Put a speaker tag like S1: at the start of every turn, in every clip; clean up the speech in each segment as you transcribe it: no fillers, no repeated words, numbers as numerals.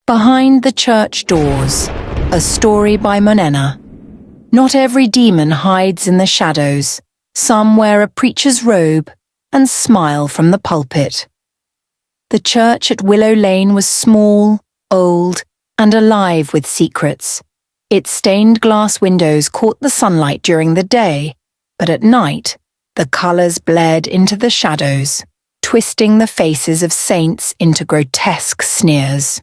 S1: Behind the church doors, a story by Monena. Not every demon hides in the shadows. Some wear a preacher's robe and smile from the pulpit. The church at Willow Lane was small, old, and alive with secrets. Its stained glass windows caught the sunlight during the day, but at night, the colours bled into the shadows, twisting the faces of saints into grotesque sneers.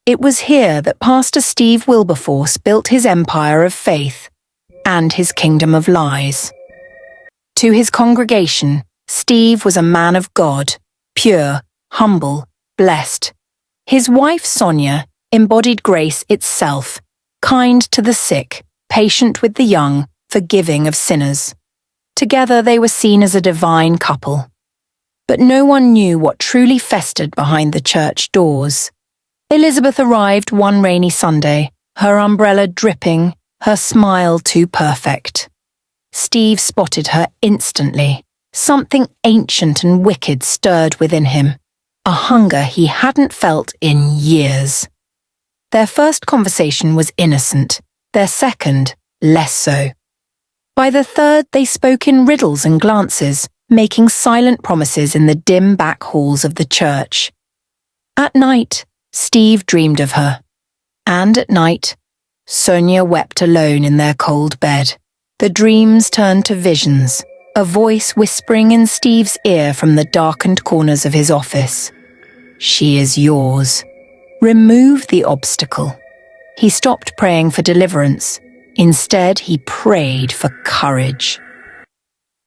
S1: It was here that Pastor Steve Wilberforce built his empire of faith and his kingdom of lies. To his congregation, Steve was a man of God, pure, humble, blessed. His wife, Sonia, embodied grace itself, kind to the sick, patient with the young, forgiving of sinners. Together they were seen as a divine couple. But no one knew what truly festered behind the church doors. Elizabeth arrived one rainy Sunday, her umbrella dripping, her smile too perfect. Steve spotted her instantly. Something ancient and wicked stirred within him, a hunger he hadn't felt in years. Their first conversation was innocent, their second, less so. By the third, they spoke in riddles and glances, making silent promises in the dim back halls of the church. At night, Steve dreamed of her. And at night, Sonia wept alone in their cold bed. The dreams turned to visions, a voice whispering in Steve's ear from the darkened corners of his office. She is yours. Remove the obstacle. He stopped praying for deliverance. Instead, he prayed for courage.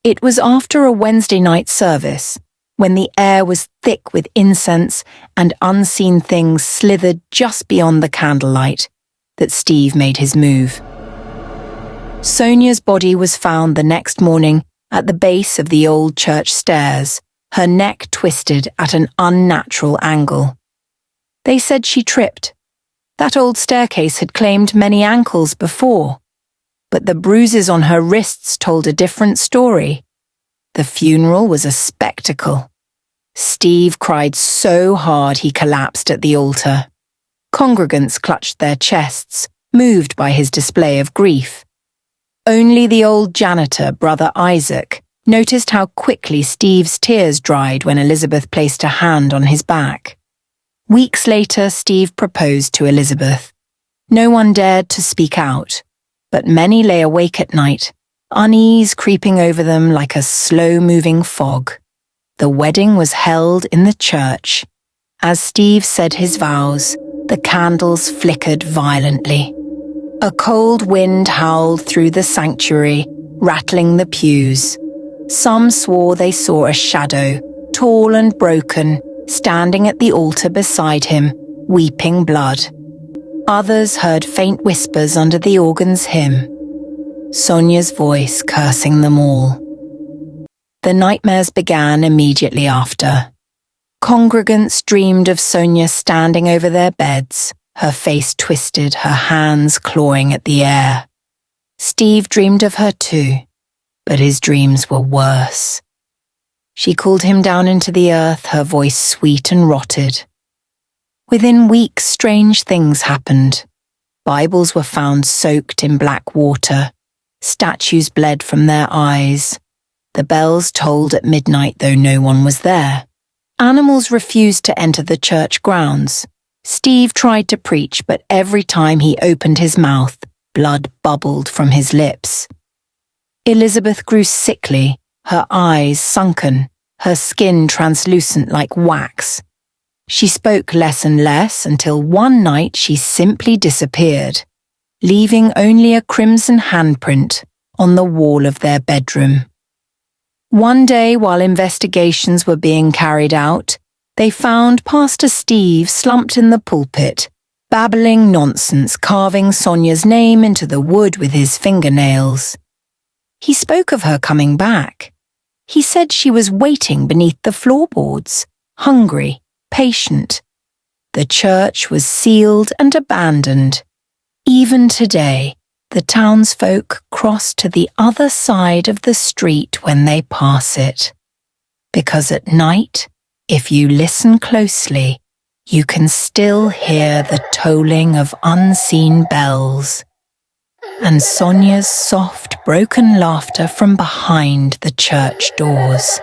S1: It was after a Wednesday night service, when the air was thick with incense and unseen things slithered just beyond the candlelight, that Steve made his move. Sonia's body was found the next morning at the base of the old church stairs, her neck twisted at an unnatural angle. They said she tripped. That old staircase had claimed many ankles before, but the bruises on her wrists told a different story. The funeral was a spectacle. Steve cried so hard he collapsed at the altar. Congregants clutched their chests, moved by his display of grief. Only the old janitor, Brother Isaac, noticed how quickly Steve's tears dried when Elizabeth placed a hand on his back. Weeks later, Steve proposed to Elizabeth. No one dared to speak out, but many lay awake at night, unease creeping over them like a slow-moving fog. The wedding was held in the church. As Steve said his vows, the candles flickered violently. A cold wind howled through the sanctuary, rattling the pews. Some swore they saw a shadow, tall and broken, standing at the altar beside him, weeping blood. Others heard faint whispers under the organ's hymn. Sonia's voice cursing them all. The nightmares began immediately after. Congregants dreamed of Sonia standing over their beds, her face twisted, her hands clawing at the air. Steve dreamed of her too, but his dreams were worse. She called him down into the earth, her voice sweet and rotted. Within weeks, strange things happened. Bibles were found soaked in black water. Statues bled from their eyes. The bells tolled at midnight, though no one was there. Animals refused to enter the church grounds. Steve tried to preach, but every time he opened his mouth, blood bubbled from his lips. Elizabeth grew sickly, her eyes sunken, her skin translucent like wax. She spoke less and less until one night she simply disappeared, leaving only a crimson handprint on the wall of their bedroom. One day, while investigations were being carried out, they found Pastor Steve slumped in the pulpit, babbling nonsense, carving Sonia's name into the wood with his fingernails. He spoke of her coming back. He said she was waiting beneath the floorboards, hungry, patient. The church was sealed and abandoned. Even today, the townsfolk cross to the other side of the street when they pass it. Because at night, if you listen closely, you can still hear the tolling of unseen bells and Sonia's soft, broken laughter from behind the church doors.